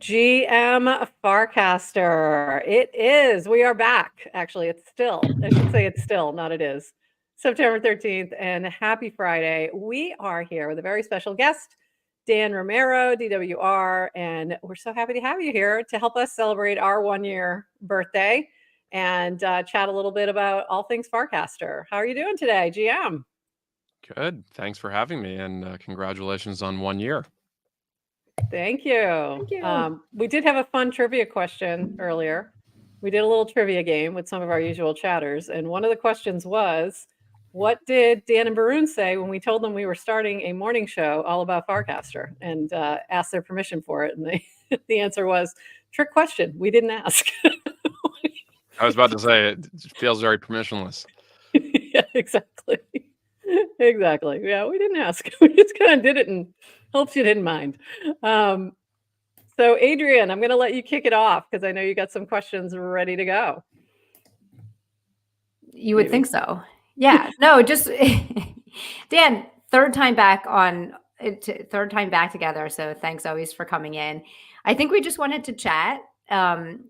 GM Farcaster. It is. We are back. Actually, I should say it's still, not it is. September 13th, and happy Friday. We are here with a very special guest, Dan Romero, DWR, and we're so happy to have you here to help us celebrate our 1 year birthday and chat a little bit about all things Farcaster. How are you doing today, GM? Good. Thanks for having me, and congratulations on 1 year. Thank you. Thank you. We did have a fun trivia question earlier. We did a little trivia game with some of our usual chatters, and one of the questions was, what did Dan and Baroon say when we told them we were starting a morning show all about Farcaster and asked their permission for it? And the answer was, trick question. We didn't ask. I was about to say it feels very permissionless. Yeah, exactly. Exactly. Yeah, we didn't ask. We just kind of did it and hopes you didn't mind. So, Adrian, I'm going to let you kick it off because I know you got some questions ready to go. You would think so. Yeah. No, just Dan, third time back together. So thanks always for coming in. I think we just wanted to chat and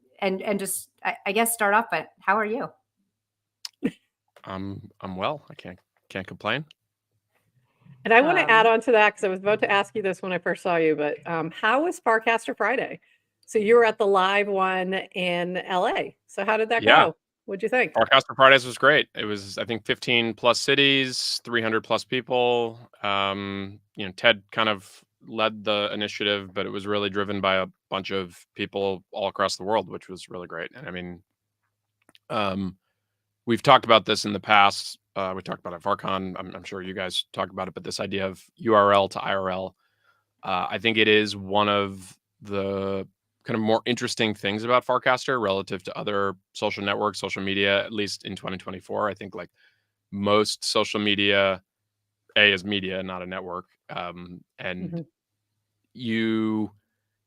just I guess start off. But how are you? I'm well. I can't complain. And I want to add on to that because I was about to ask you this when I first saw you. But how was Farcaster Friday? So you were at the live one in LA. So how did that go? What'd you think? Farcaster Fridays was great. It was, I think, 15 plus cities, 300 plus people. Ted kind of led the initiative, but it was really driven by a bunch of people all across the world, which was really great. And I mean, we've talked about this in the past. We talked about it at FarCon. I'm sure you guys talked about it, but this idea of URL to IRL, I think it is one of the kind of more interesting things about Farcaster relative to other social networks, social media, at least in 2024. I think like most social media, is media, not a network. And you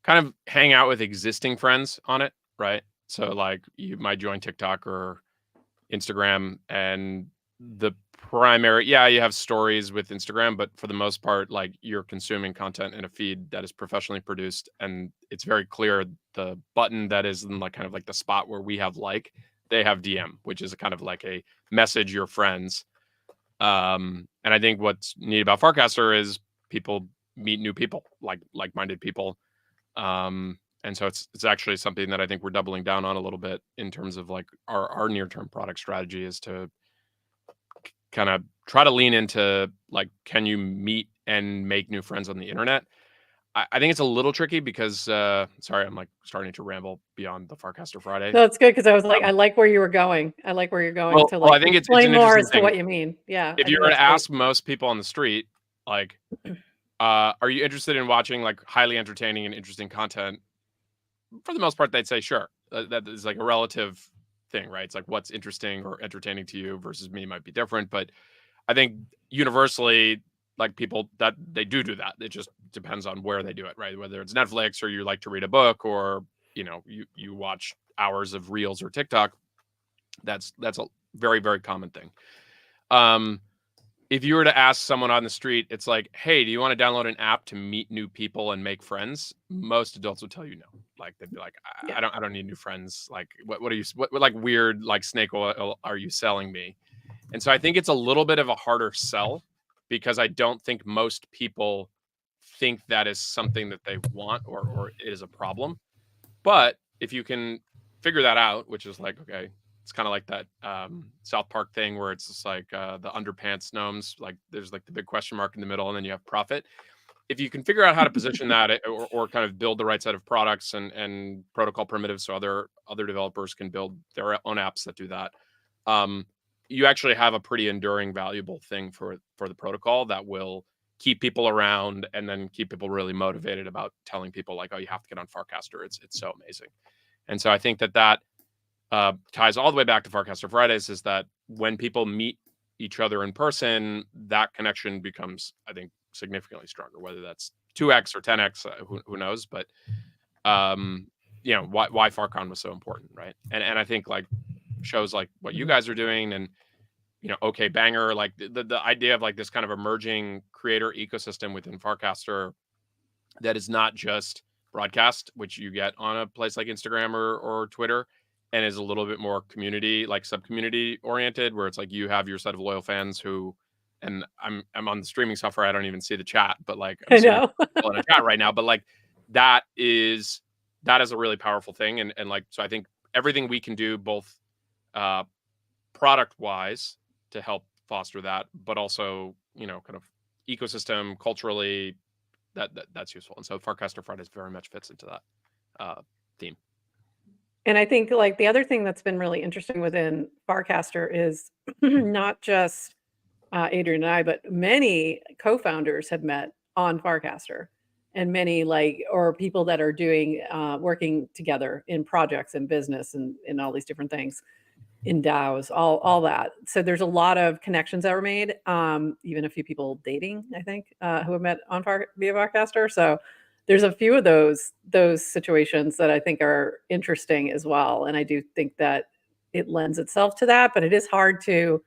kind of hang out with existing friends on it, right? So like you might join TikTok or Instagram, and the primary, you have stories with Instagram, but for the most part, like you're consuming content in a feed that is professionally produced, and it's very clear the button that is in like kind of like the spot where we have they have DM, which is kind of like a message your friends. And I think what's neat about Farcaster is people meet new people, like-minded people. And so it's actually something that I think we're doubling down on a little bit in terms of like our near-term product strategy is to kind of try to lean into like, can you meet and make new friends on the internet? I think it's a little tricky because, sorry, I'm like starting to ramble beyond the Farcaster Friday. No, it's good because I was like, I like where you were going. I like where you're going to like I think it's explain more as to what you mean. Yeah. If you were to ask most people on the street, like, are you interested in watching like highly entertaining and interesting content? For the most part, they'd say sure. That is like a relative thing, right? It's like what's interesting or entertaining to you versus me might be different. But I think universally, like people that they do that. It just depends on where they do it, right? Whether it's Netflix or you like to read a book or, you watch hours of Reels or TikTok. That's a very, very common thing. If you were to ask someone on the street, it's like, hey, do you want to download an app to meet new people and make friends? Most adults would tell you no. Like they'd be like, I don't need new friends. Like, what are you, what like weird, like snake oil are you selling me? And so I think it's a little bit of a harder sell because I don't think most people think that is something that they want or it is a problem. But if you can figure that out, which is like, okay, it's kind of like that South Park thing where it's just like the underpants gnomes, like there's like the big question mark in the middle and then you have profit. If you can figure out how to position that or kind of build the right set of products and protocol primitives so other developers can build their own apps that do that, you actually have a pretty enduring, valuable thing for the protocol that will keep people around and then keep people really motivated about telling people like, oh, you have to get on Farcaster. It's so amazing. And so I think that ties all the way back to Farcaster Fridays is that when people meet each other in person, that connection becomes, I think, significantly stronger, whether that's 2x or 10x, who knows, but why FarCon was so important, right? And I think like shows like what you guys are doing and OK Banger, like the idea of like this kind of emerging creator ecosystem within Farcaster that is not just broadcast, which you get on a place like Instagram or Twitter, and is a little bit more community, like sub-community oriented, where it's like you have your set of loyal fans who, and I'm on the streaming software, I don't even see the chat, but like I'm I seeing know. people in a chat right now, but like that is a really powerful thing, and like so I think everything we can do both product wise to help foster that, but also kind of ecosystem culturally that's useful. And so Farcaster Fridays very much fits into that theme. And I think like the other thing that's been really interesting within Farcaster is not just Adrian and I, but many co-founders have met on Farcaster, and many or people that are doing working together in projects and business and in all these different things, in DAOs, all that. So there's a lot of connections that were made. Even a few people dating, I think, who have met on via Farcaster. So there's a few of those situations that I think are interesting as well. And I do think that it lends itself to that, but it is hard to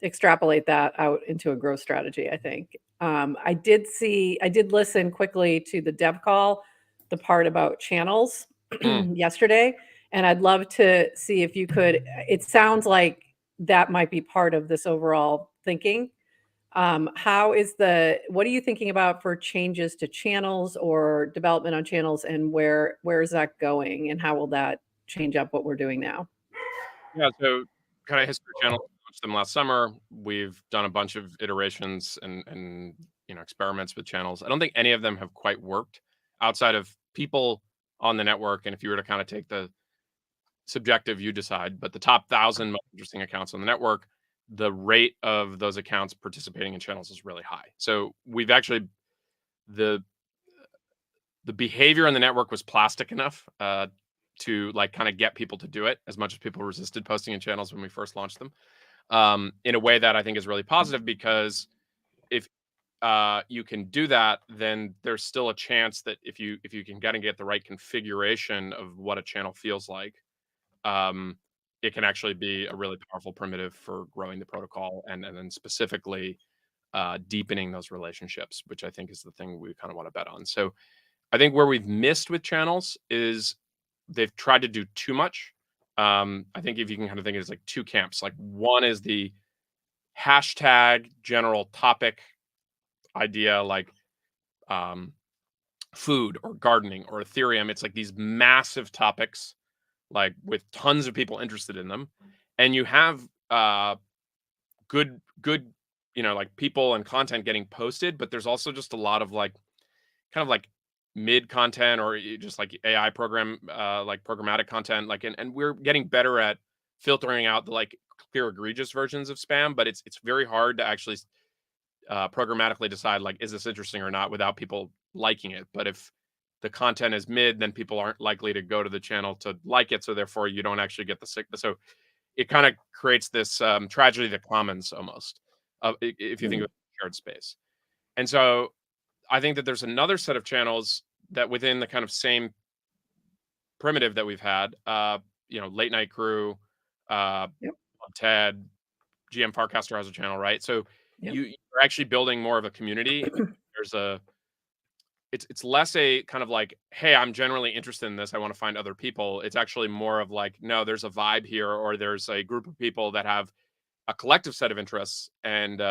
extrapolate that out into a growth strategy, I think. I did listen quickly to the dev call, the part about channels yesterday, and I'd love to see if you could, it sounds like that might be part of this overall thinking. What are you thinking about for changes to channels or development on channels, and where is that going, and how will that change up what we're doing now? Yeah, so kind of history channels, we launched them last summer. We've done a bunch of iterations and experiments with channels. I don't think any of them have quite worked outside of people on the network. And if you were to kind of take the subjective, you decide, but the top 1,000 most interesting accounts on the network, the rate of those accounts participating in channels is really high. So we've actually, the behavior on the network was plastic enough to like kind of get people to do it, as much as people resisted posting in channels when we first launched them, in a way that I think is really positive, because if you can do that, then there's still a chance that if you can get the right configuration of what a channel feels like, it can actually be a really powerful primitive for growing the protocol and then specifically deepening those relationships, which I think is the thing we kind of want to bet on. So I think where we've missed with channels is they've tried to do too much. I think if you can kind of think of it as like two camps, like one is the hashtag general topic idea, like food or gardening or Ethereum. It's like these massive topics, like with tons of people interested in them. And you have good, like people and content getting posted, but there's also just a lot of like kind of like mid content or just like AI program, like programmatic content, like, and we're getting better at filtering out the like clear egregious versions of spam, but it's very hard to actually programmatically decide like, is this interesting or not without people liking it. But if the content is mid, then people aren't likely to go to the channel to like it. So therefore you don't actually get the signal. So it kind of creates this tragedy of the commons almost, if you think of shared space. And so I think that there's another set of channels that within the kind of same primitive that we've had, Late Night Crew, Ted, GM Farcaster has a channel, right? So you're actually building more of a community. It's less a kind of like, hey, I'm generally interested in this, I want to find other people. It's actually more of like, no, there's a vibe here, or there's a group of people that have a collective set of interests, and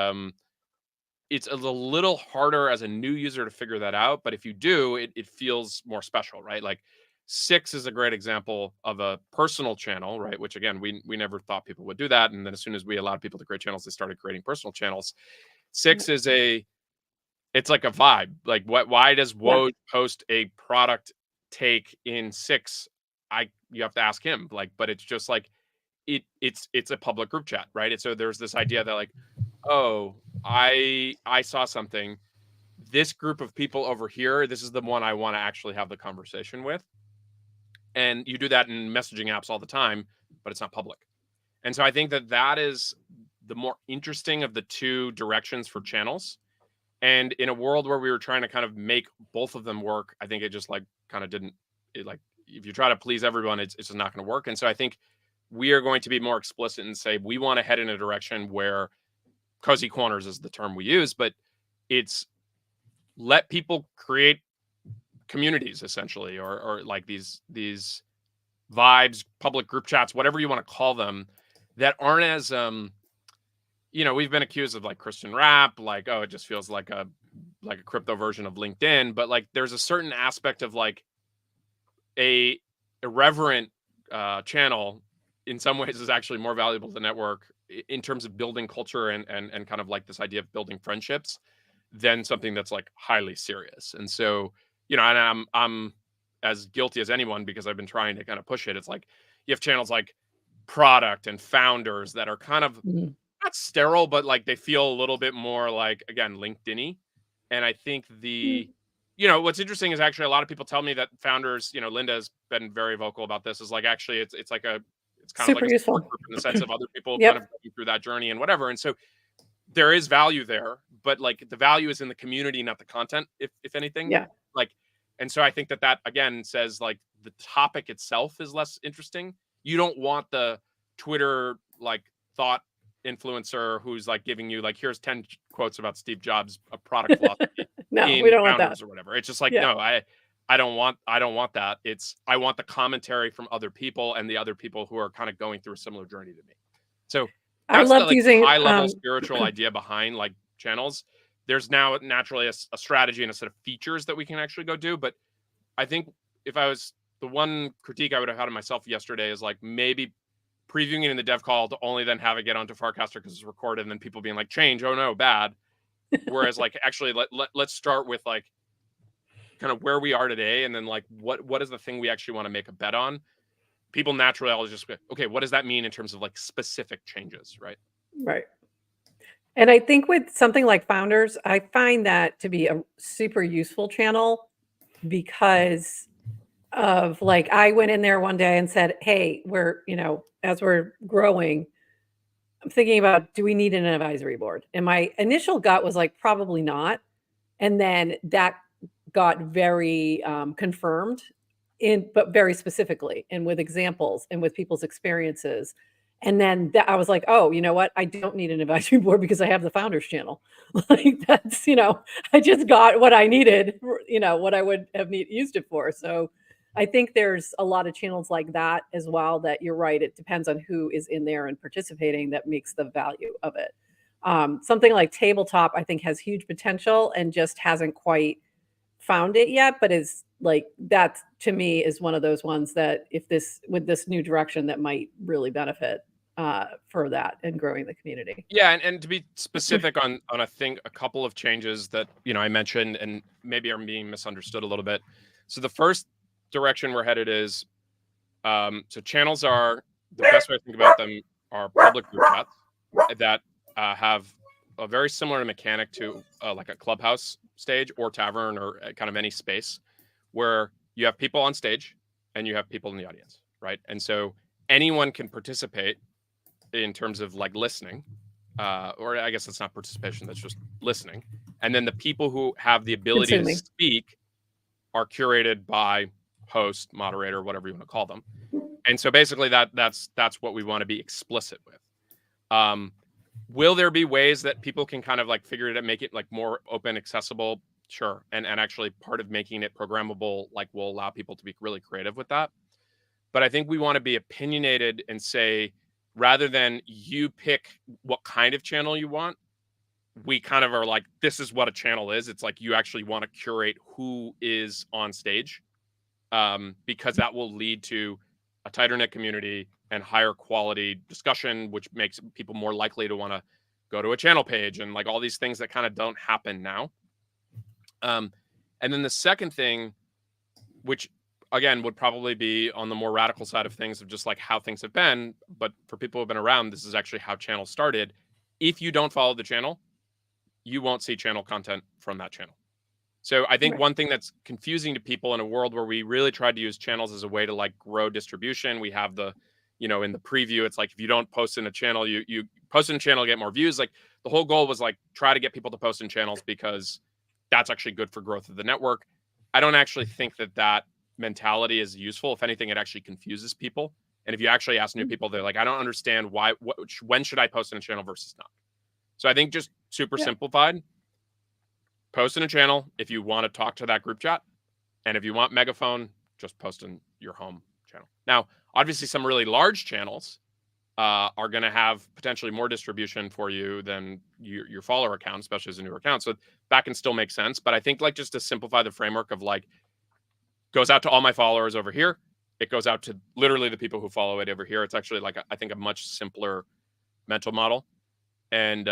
it's a little harder as a new user to figure that out. But if you do, it feels more special, right? Like Six is a great example of a personal channel, right? Which again, we never thought people would do that. And then as soon as we allowed people to create channels, they started creating personal channels. Six is it's like a vibe. Like why does Woj post a product take in Six? You have to ask him. Like, but it's just like it's a public group chat, right? And so there's this idea that like, oh, I saw something. This group of people over here, this is the one I want to actually have the conversation with. And you do that in messaging apps all the time, but it's not public. And so I think that is the more interesting of the two directions for channels. And in a world where we were trying to kind of make both of them work, I think it just like kind of didn't, like if you try to please everyone, it's just not going to work. And so I think we are going to be more explicit and say we want to head in a direction where cozy corners is the term we use, but it's let people create communities essentially, or like these vibes, public group chats, whatever you want to call them, that aren't as we've been accused of like Christian rap, like, oh, it just feels like a crypto version of LinkedIn, but like there's a certain aspect of like a irreverent channel in some ways is actually more valuable to the network in terms of building culture and kind of like this idea of building friendships than something that's like highly serious. And so, and I'm as guilty as anyone because I've been trying to kind of push it. It's like you have channels like product and founders that are kind of not sterile, but like they feel a little bit more like, again, LinkedIn-y. And I think what's interesting is actually a lot of people tell me that founders, Linda has been very vocal about this, is like actually it's kind of super like a useful support group in the sense of other people Yep. kind of going through that journey and whatever. And so there is value there, but like the value is in the community, not the content, if anything. Yeah. Like, and so I think that again says like the topic itself is less interesting. You don't want the Twitter like thought influencer who's like giving you like, here's 10 quotes about Steve Jobs, a product philosophy. No, we don't want Founders that. or whatever. It's just like, Yeah. no, I don't want that. I want the commentary from other people and the other people who are kind of going through a similar journey to me. So I that's the loved like using high level spiritual idea behind like channels. There's now naturally a strategy and a set of features that we can actually go do. But I think if I was, the one critique I would have had of myself yesterday is like maybe previewing it in the dev call to only then have it get onto Farcaster because it's recorded and then people being like, change, oh no, bad. Whereas like actually let's start with like kind of where we are today and then like what is the thing we actually want to make a bet on. People naturally always just go, okay, what does that mean in terms of like specific changes, right? Right. And I think with something like Founders, I find that to be a super useful channel because of like, I went in there one day and said, hey, as we're growing, I'm thinking about, do we need an advisory board? And my initial gut was like, probably not. And then that got very confirmed but very specifically and with examples and with people's experiences. And then I was like, oh, you know what? I don't need an advisory board because I have the Founders channel. Like that's, I just got what I needed, what I would have used it for. So I think there's a lot of channels like that as well, that you're right. It depends on who is in there and participating that makes the value of it. Something like Tabletop, I think has huge potential and just hasn't quite found it yet, but is like, that to me is one of those ones that with this new direction that might really benefit for that and growing the community. Yeah, and to be specific on a couple of changes that I mentioned and maybe are being misunderstood a little bit. So the first direction we're headed is so channels are, the best way to think about them are public group chats that have a very similar mechanic to like a clubhouse stage or tavern or kind of any space where you have people on stage and you have people in the audience, right? And so anyone can participate in terms of like listening, or I guess it's not participation, that's just listening. And then the people who have the ability to speak are curated by host, moderator, whatever you want to call them. And so basically that's what we want to be explicit with. Will there be ways that people can kind of like figure it out, make it like more open, accessible? Sure. And actually part of making it programmable, like, will allow people to be really creative with that. But I think we want to be opinionated and say, rather than you pick what kind of channel you want, we kind of are like, this is what a channel is. It's like you actually want to curate who is on stage, because that will lead to a tighter knit community and higher quality discussion, which makes people more likely to want to go to a channel page and like all these things that kind of don't happen now. And then the second thing, which again would probably be on the more radical side of things of just like how things have been, but for people who have been around, this is actually how channels started. If you don't follow the channel, you won't see channel content from that channel. So I think one thing that's confusing to people in a world where we really tried to use channels as a way to like grow distribution, we have the, in the preview, it's like, if you don't post in a channel, you post in a channel, get more views. Like the whole goal was like, try to get people to post in channels because that's actually good for growth of the network. I don't actually think that mentality is useful. If anything, it actually confuses people. And if you actually ask new people, they're like, I don't understand when should I post in a channel versus not? So I think just super simplified, post in a channel if you want to talk to that group chat. And if you want megaphone, just post in your home channel. Now, obviously, some really large channels are going to have potentially more distribution for you than your follower account, especially as a newer account. So that can still make sense. But I think like just to simplify the framework of like, goes out to all my followers over here. It goes out to literally the people who follow it over here. It's actually like, I think a much simpler mental model. And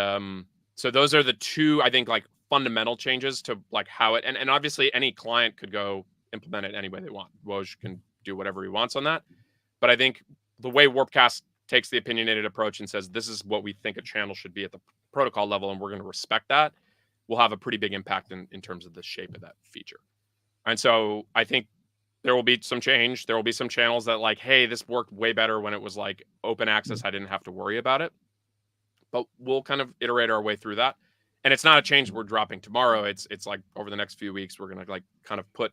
so those are the two, I think, like fundamental changes to like how it, and obviously any client could go implement it any way they want. Woj can do whatever he wants on that. But I think the way Warpcast takes the opinionated approach and says, this is what we think a channel should be at the protocol level, and we're going to respect that, will have a pretty big impact in terms of the shape of that feature. And so I think there will be some change. There will be some channels that like, hey, this worked way better when it was like open access. I didn't have to worry about it. But we'll kind of iterate our way through that. And it's not a change we're dropping tomorrow. It's like over the next few weeks, we're going to like kind of put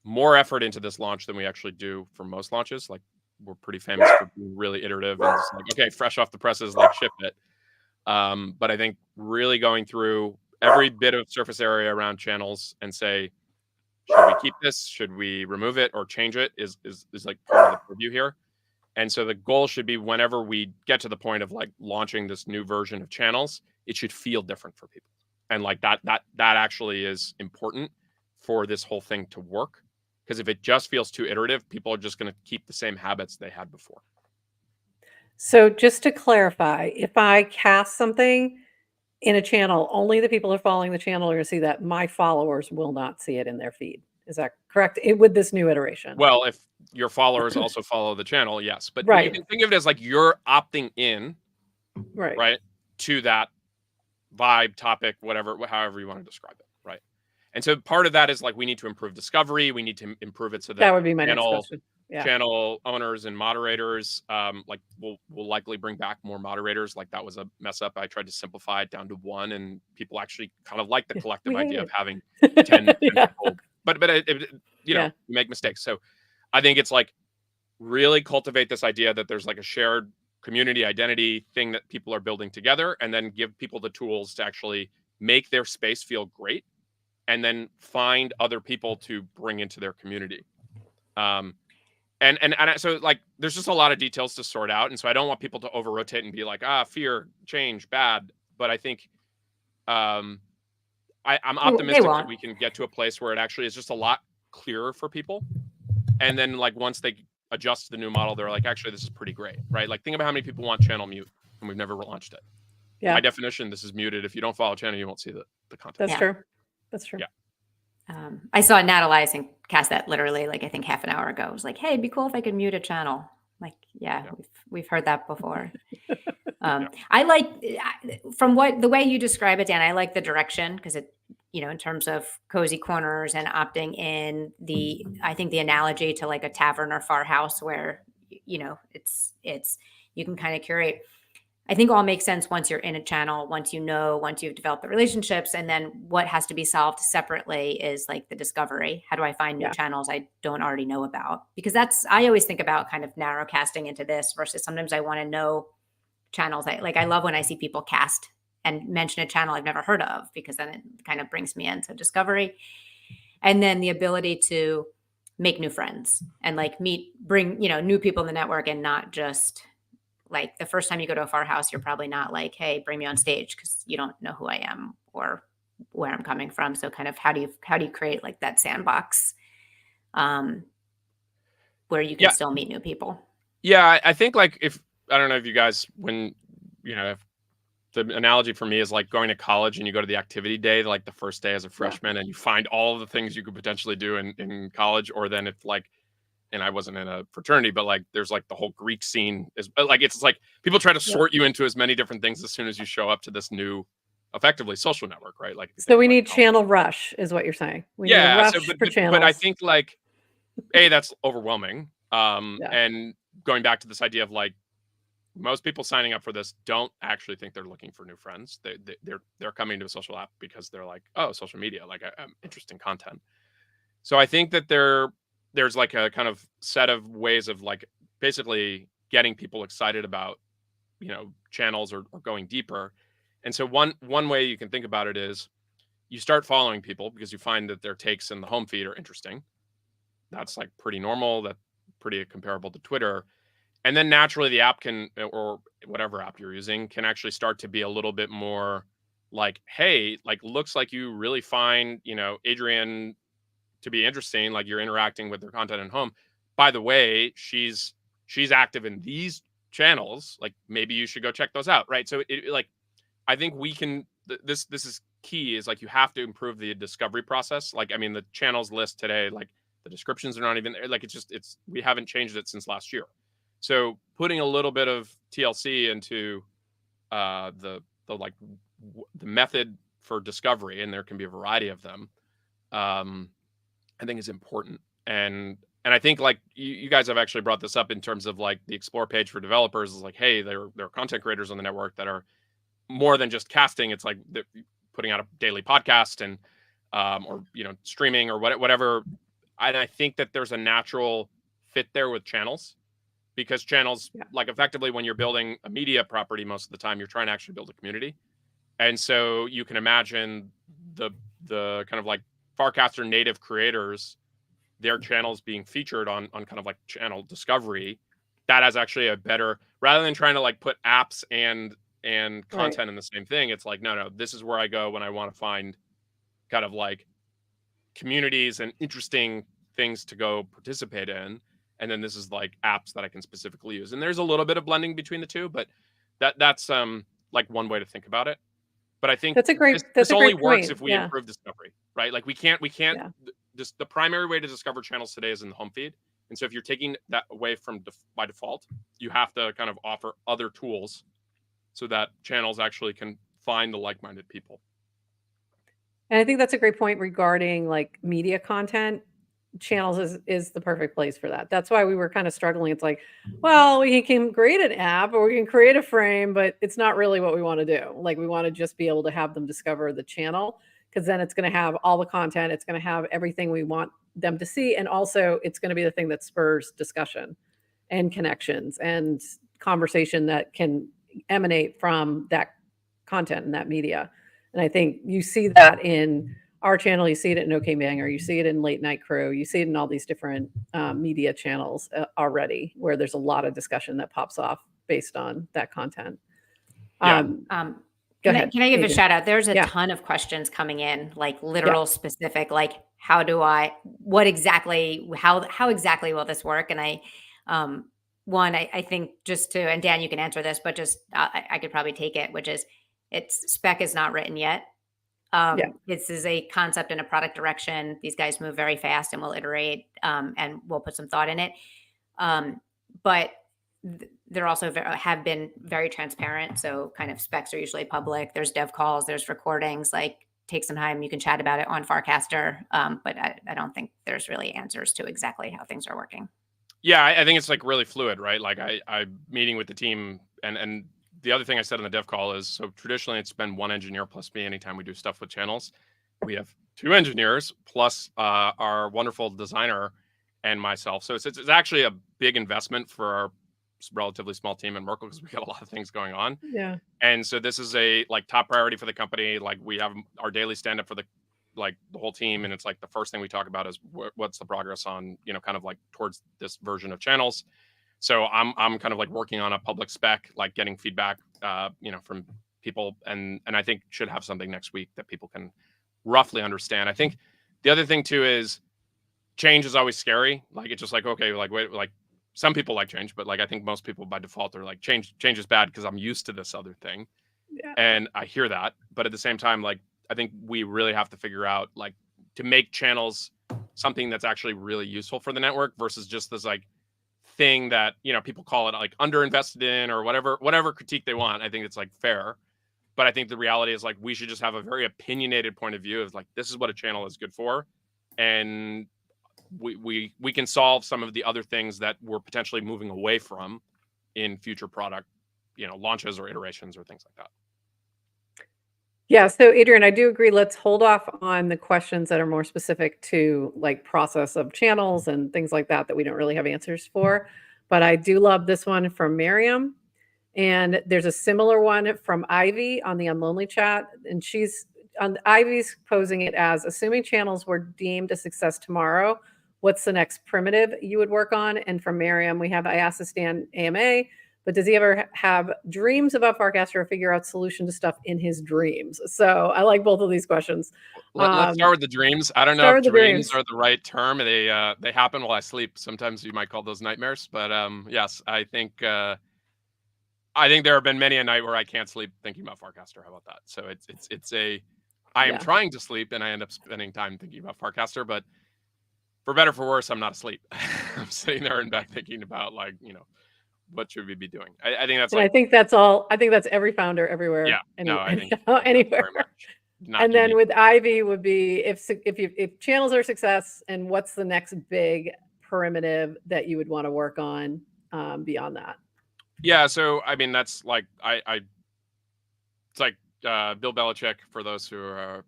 more effort into this launch than we actually do for most launches. Like we're pretty famous for being really iterative and just like, okay, fresh off the presses, like ship it. But I think really going through every bit of surface area around channels and say, should we keep this? Should we remove it or change it is like part of the review here. And so the goal should be whenever we get to the point of like launching this new version of channels, it should feel different for people. And like that actually is important for this whole thing to work. Because if it just feels too iterative, people are just going to keep the same habits they had before. So just to clarify, if I cast something in a channel, only the people who are following the channel are going to see that. My followers will not see it in their feed. Is that correct? With this new iteration? Well, if your followers also follow the channel, yes. But right. You can think of it as like you're opting in, right, to that vibe, topic, whatever, however you want to describe it, right? And so part of that is like we need to improve discovery. We need to improve it so that would be my next question. Yeah. Channel owners and moderators, like we'll likely bring back more moderators. Like that was a mess up. I tried to simplify it down to one, and people actually kind of like the collective idea of having 10 people. But you know, you make mistakes. So I think it's like really cultivate this idea that there's like a shared community identity thing that people are building together, and then give people the tools to actually make their space feel great, and then find other people to bring into their community. And so like there's just a lot of details to sort out, and so I don't want people to over rotate and be like, fear, change, bad. But I think I'm optimistic that we can get to a place where it actually is just a lot clearer for people. And then like once they adjust to the new model, they're like, actually, this is pretty great, right? Like think about how many people want channel mute, and we've never launched it. Yeah. By definition, this is muted. If you don't follow channel, you won't see the content. That's true. That's true. Yeah. I saw Nat Elias cast that literally like I think half an hour ago. It was like, hey, it'd be cool if I could mute a channel. Like, we've heard that before. I like from the way you describe it, Dan, I like the direction because it, you know, in terms of cozy corners and opting in I think the analogy to like a tavern or farmhouse where, you know, it's you can kind of curate. I think all makes sense once you're in a channel, once you've developed the relationships, and then what has to be solved separately is like the discovery. How do I find new channels I don't already know about? Because I always think about kind of narrow casting into this versus sometimes I want to know channels. I love when I see people cast and mention a channel I've never heard of, because then it kind of brings me into discovery. And then the ability to make new friends and like bring, you know, new people in the network, and not just like the first time you go to a farmhouse, you're probably not like, hey, bring me on stage, because you don't know who I am or where I'm coming from. So kind of how do you create like that sandbox where you can still meet new people? Yeah, I think like I don't know if you guys, when, you know, if the analogy for me is like going to college and you go to the activity day, like the first day as a freshman, and you find all of the things you could potentially do in college. Or then if like, and I wasn't in a fraternity, but like there's like the whole Greek scene is like, it's like people try to sort you into as many different things as soon as you show up to this new, effectively social network, right? Like, so we need channel rush is what you're saying. We need a rush for channels. But I think like, that's overwhelming. And going back to this idea of like, most people signing up for this don't actually think they're looking for new friends. They're coming to a social app because they're like, oh, social media, like interesting content. So I think that there's like a kind of set of ways of like basically getting people excited about, you know, channels or going deeper. And so one way you can think about it is you start following people because you find that their takes in the home feed are interesting. that's like pretty normal. That's pretty comparable to Twitter. And then naturally the app can, or whatever app you're using, can actually start to be a little bit more like, hey, like looks like you really find, Adrienne to be interesting, like you're interacting with their content at home. By the way, she's active in these channels, like maybe you should go check those out, right? So it like, I think we can, this is key, is like you have to improve the discovery process. Like, I mean, the channels list today, like the descriptions are not even there. Like we haven't changed it since last year. So putting a little bit of TLC into the method for discovery, and there can be a variety of them, I think is important. And I think like you guys have actually brought this up in terms of like the explore page for developers is like, hey, there are content creators on the network that are more than just casting. It's like putting out a daily podcast and or streaming or whatever. And I think that there's a natural fit there with channels, because channels, like effectively when you're building a media property, most of the time you're trying to actually build a community. And so you can imagine the kind of like Farcaster native creators, their channels being featured on kind of like channel discovery. That has actually a better, rather than trying to like put apps and content in the same thing. It's like, no, this is where I go when I want to find kind of like communities and interesting things to go participate in. And then this is like apps that I can specifically use. And there's a little bit of blending between the two, but that's like one way to think about it. But I think this only works if we improve discovery, right? Like we can't just, the primary way to discover channels today is in the home feed. And so if you're taking that away from by default, you have to kind of offer other tools so that channels actually can find the like-minded people. And I think that's a great point regarding like media content. Channels is the perfect place for that. That's why we were kind of struggling. It's like, well, we can create an app or we can create a frame, but it's not really what we want to do. Like we want to just be able to have them discover the channel, because then it's going to have all the content. It's going to have everything we want them to see. And also it's going to be the thing that spurs discussion and connections and conversation that can emanate from that content and that media. And I think you see that in our channel, you see it in OK Banger, you see it in Late Night Crew, you see it in all these different media channels already, where there's a lot of discussion that pops off based on that content. Can I give a shout out? There's a ton of questions coming in, like literal specific, like how exactly will this work? And I think just to, and Dan, you can answer this, but just I could probably take it, which is spec is not written yet. This is a concept and a product direction. These guys move very fast and will iterate and we'll put some thought in it. But they're also have been very transparent. So kind of specs are usually public. There's dev calls, there's recordings, like take some time. You can chat about it on Farcaster. But I don't think there's really answers to exactly how things are working. Yeah, I think it's like really fluid, right? Like I'm meeting with the team and the other thing I said in the dev call is, so traditionally it's been one engineer plus me anytime we do stuff with channels. We have two engineers plus our wonderful designer and myself. So it's actually a big investment for our relatively small team in Merkle, because we got a lot of things going on. Yeah. And so this is a like top priority for the company. Like we have our daily stand up for the whole team. And it's like the first thing we talk about is what's the progress on, kind of like towards this version of channels. So I'm kind of like working on a public spec, like getting feedback, from people, and I think should have something next week that people can roughly understand. I think the other thing too is change is always scary. Like it's just like, okay, like wait, like some people like change, but like I think most people by default are like change is bad because I'm used to this other thing. Yeah. And I hear that, but at the same time, like I think we really have to figure out like to make channels something that's actually really useful for the network versus just this like thing that people call it like underinvested in or whatever critique they want. I think it's like fair, but I think the reality is like we should just have a very opinionated point of view of like this is what a channel is good for, and we can solve some of the other things that we're potentially moving away from in future product launches or iterations or things like that. Yeah, so Adrienne, I do agree. Let's hold off on the questions that are more specific to like process of channels and things like that we don't really have answers for. But I do love this one from Miriam. And there's a similar one from Ivy on the Unlonely chat. And Ivy's posing it as, assuming channels were deemed a success tomorrow, what's the next primitive you would work on? And from Miriam, I asked this Dan AMA, but does he ever have dreams about Farcaster or figure out solution to stuff in his dreams? So I like both of these questions. Let's start with the dreams. I don't know if dreams are the right term. They happen while I sleep. Sometimes you might call those nightmares, but yes, I think there have been many a night where I can't sleep thinking about Farcaster. How about that? So I am trying to sleep and I end up spending time thinking about Farcaster, but for better or for worse, I'm not asleep. I'm sitting there in bed thinking about what should we be doing? I think that's I think that's all. I think that's every founder everywhere. Yeah. I think anywhere. And then with Ivy would be if channels are success, and what's the next big primitive that you would want to work on beyond that? Yeah. So I mean, that's like it's like Bill Belichick, for those who are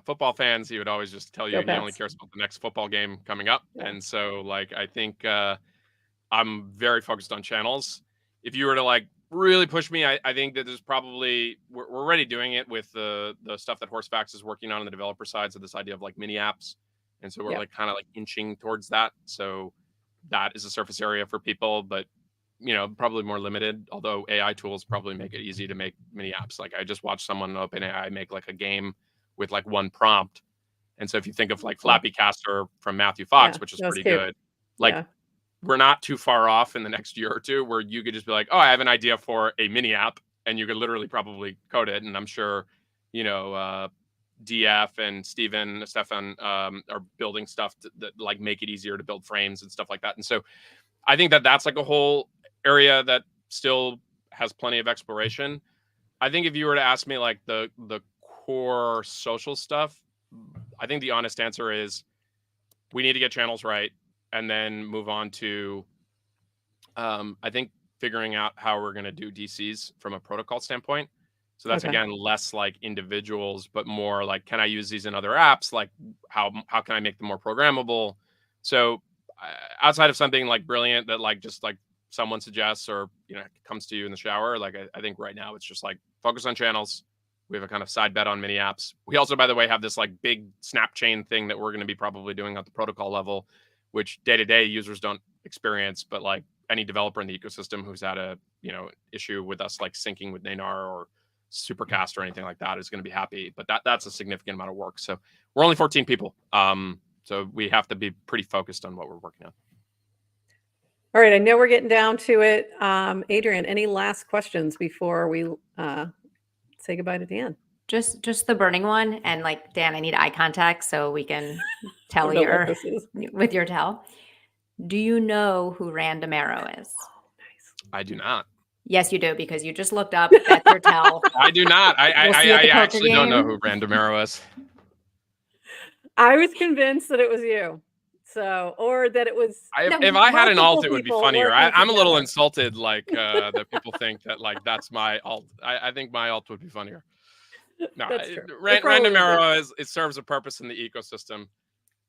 football fans, he would always just tell you he only cares about the next football game coming up. Yeah. And so I think I'm very focused on channels. If you were to really push me, I think that there's probably we're already doing it with the stuff that Horsefax is working on the developer side. So this idea of mini apps, and so we're kind of inching towards that. So that is a surface area for people, but probably more limited. Although AI tools probably make it easy to make mini apps. I just watched someone open AI make a game with one prompt, and so if you think of Flappy Caster from Matthew Fox, which is pretty good, we're not too far off in the next year or two where you could just be I have an idea for a mini app, and you could literally probably code it. And I'm sure, DF and Stefan are building stuff that make it easier to build frames and stuff like that. And so I think that's a whole area that still has plenty of exploration. I think if you were to ask me the core social stuff, I think the honest answer is we need to get channels right. And then move on to, I think, figuring out how we're going to do DCs from a protocol standpoint. So that's, again, less individuals, but more can I use these in other apps? How can I make them more programmable? So outside of something brilliant that just someone suggests or, comes to you in the shower, I think right now it's just focus on channels. We have a kind of side bet on mini apps. We also, by the way, have this big snap chain thing that we're going to be probably doing at the protocol level, which day-to-day users don't experience, but any developer in the ecosystem who's had a issue with us syncing with Nanar or Supercast or anything like that is going to be happy. But that's a significant amount of work. So we're only 14 people, so we have to be pretty focused on what we're working on. All right, I know we're getting down to it. Adrian, any last questions before we say goodbye to Dan? Just the burning one, and Dan, I need eye contact so we can tell with your tell. Do you know who Dan Romero is? Oh, nice. I do not. Yes, you do, because you just looked up at your tell. I do not. I actually don't know who Dan Romero is. I was convinced that it was you. So, or that it was. If I had an alt, it would be funnier. I'm a little insulted, that people think that that's my alt. I think my alt would be funnier. No, Dan Romero it serves a purpose in the ecosystem,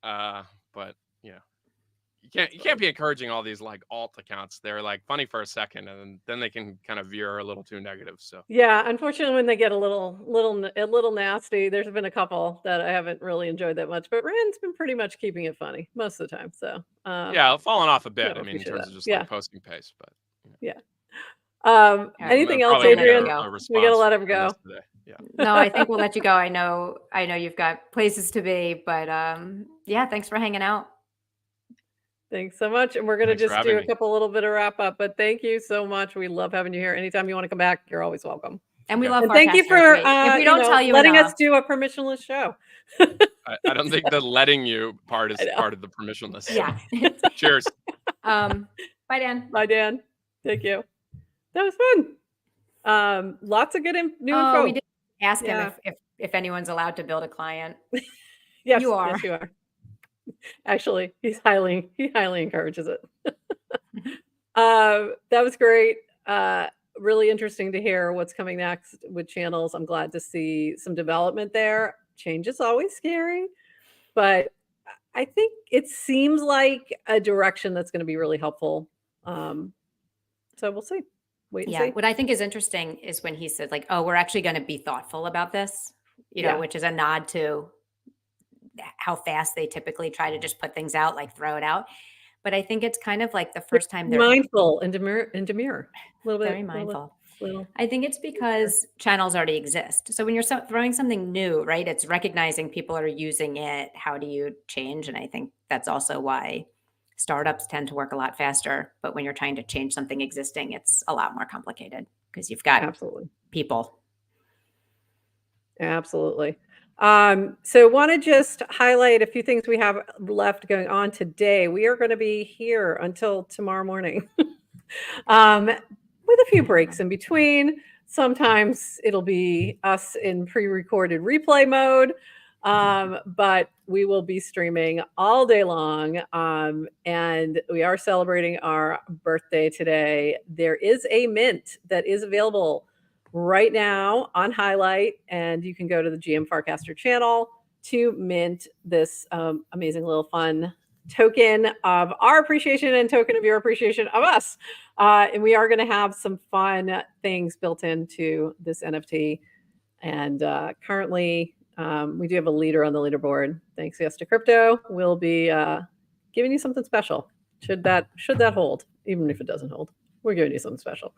but you can't be encouraging all these alt accounts. They're funny for a second, and then they can kind of veer a little too negative. So yeah, unfortunately, when they get a little nasty, there's been a couple that I haven't really enjoyed that much. But Rand's been pretty much keeping it funny most of the time. So falling off a bit. I mean, in terms of just posting pace, but anything else, Adrian? We gotta let him go. Yeah. No, I think we'll let you go. I know you've got places to be, but thanks for hanging out. Thanks so much. And we're going to just do a little bit of wrap up, but thank you so much. We love having you here. Anytime you want to come back, you're always welcome. And we love thank you for if we don't tell you letting enough. us do a permissionless show. I don't think the letting you part is part of the permissionless. Yeah. Cheers. Bye, Dan. Bye, Dan. Thank you. That was fun. Lots of good new info. We did ask him if anyone's allowed to build a client. Yes, you are. Yes, you are. Actually, he highly encourages it. That was great. Really interesting to hear what's coming next with channels. I'm glad to see some development there. Change is always scary, but I think it seems like a direction that's going to be really helpful. So we'll see. Wait and see. What I think is interesting is when he said we're actually going to be thoughtful about this, which is a nod to how fast they typically try to just put things out, like throw it out. But I think it's kind of like the first time they're mindful and demure, a little bit, very mindful. little. I think it's because channels already exist. So when you're throwing something new, right, it's recognizing people are using it. How do you change? And I think that's also why startups tend to work a lot faster. But when you're trying to change something existing, it's a lot more complicated because you've got Absolutely. people. Absolutely. So want to just highlight a few things we have left going on today. We are going to be here until tomorrow morning. With a few breaks in between. Sometimes it'll be us in pre-recorded replay mode, but we will be streaming all day long. And we are celebrating our birthday today. There is a mint that is available right now on Highlight, and you can go to the GM Farcaster channel to mint this amazing little fun token of our appreciation and token of your appreciation of us. And we are going to have some fun things built into this NFT. And currently, we do have a leader on the leaderboard. Thanks, yes, to crypto. We'll be giving you something special. Should that hold, even if it doesn't hold, we're giving you something special.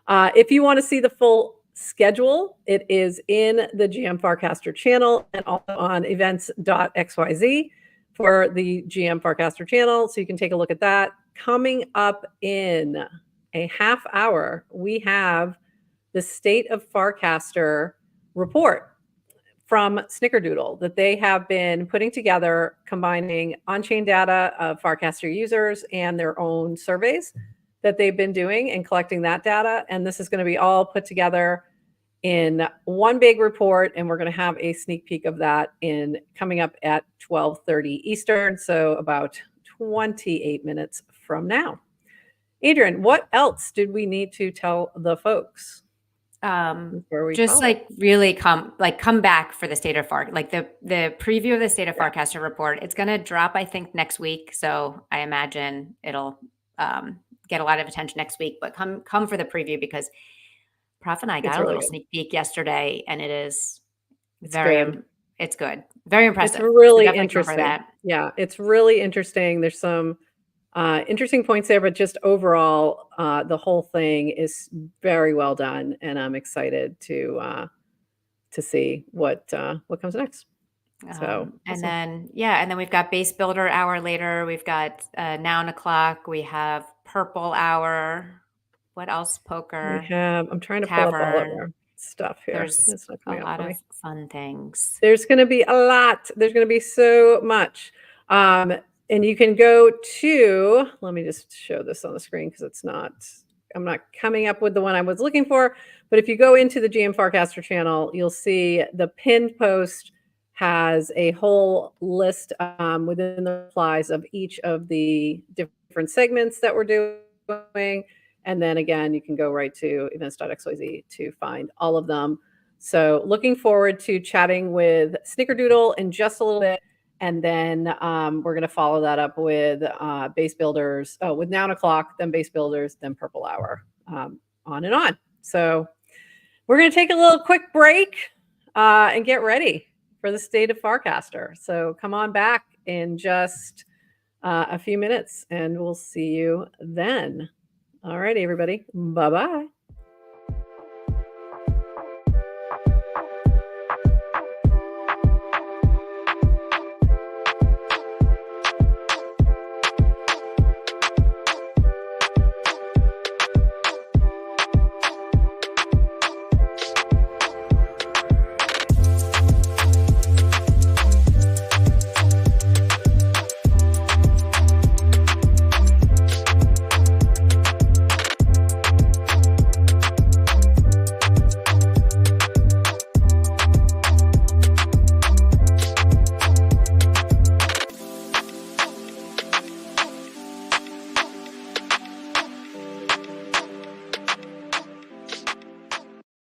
If you want to see the full schedule, it is in the GM Farcaster channel and also on events.xyz for the GM Farcaster channel. So you can take a look at that. Coming up in a half hour, we have the State of Farcaster report from Snickerdoodle that they have been putting together, combining on-chain data of Farcaster users and their own surveys that they've been doing and collecting that data. And this is going to be all put together in one big report. And we're going to have a sneak peek of that coming up at 12:30 Eastern. So about 28 minutes from now. Adrian, what else did we need to tell the folks? Just like really come back for the State of Farc, like the preview of the State of Farcaster report. It's going to drop, I think, next week. So I imagine it'll get a lot of attention next week, but come for the preview because Prof and I got a little sneak peek yesterday, and it's good. Very impressive. It's really so interesting. Yeah, it's really interesting. There's some interesting points there, but just overall, the whole thing is very well done, and I'm excited to see what comes next. So and then we've got Base Builder Hour later. We've got Noun O'Clock. We have Purple Hour. What else? Poker. I'm trying to pull up all of our stuff here. There's a lot of fun things. There's going to be a lot. There's going to be so much. And you can go to, let me just show this on the screen because I'm not coming up with the one I was looking for. But if you go into the GM Farcaster channel, you'll see the pinned post has a whole list within the replies of each of the different segments that we're doing. And then again, you can go right to events.xyz to find all of them. So looking forward to chatting with Snickerdoodle in just a little bit. And then we're going to follow that up with Base Builders, with Noun O'Clock, then Base Builders, then Purple Hour, on and on. So we're going to take a little quick break and get ready for the State of Farcaster. So come on back in just a few minutes and we'll see you then. All right, everybody. Bye-bye.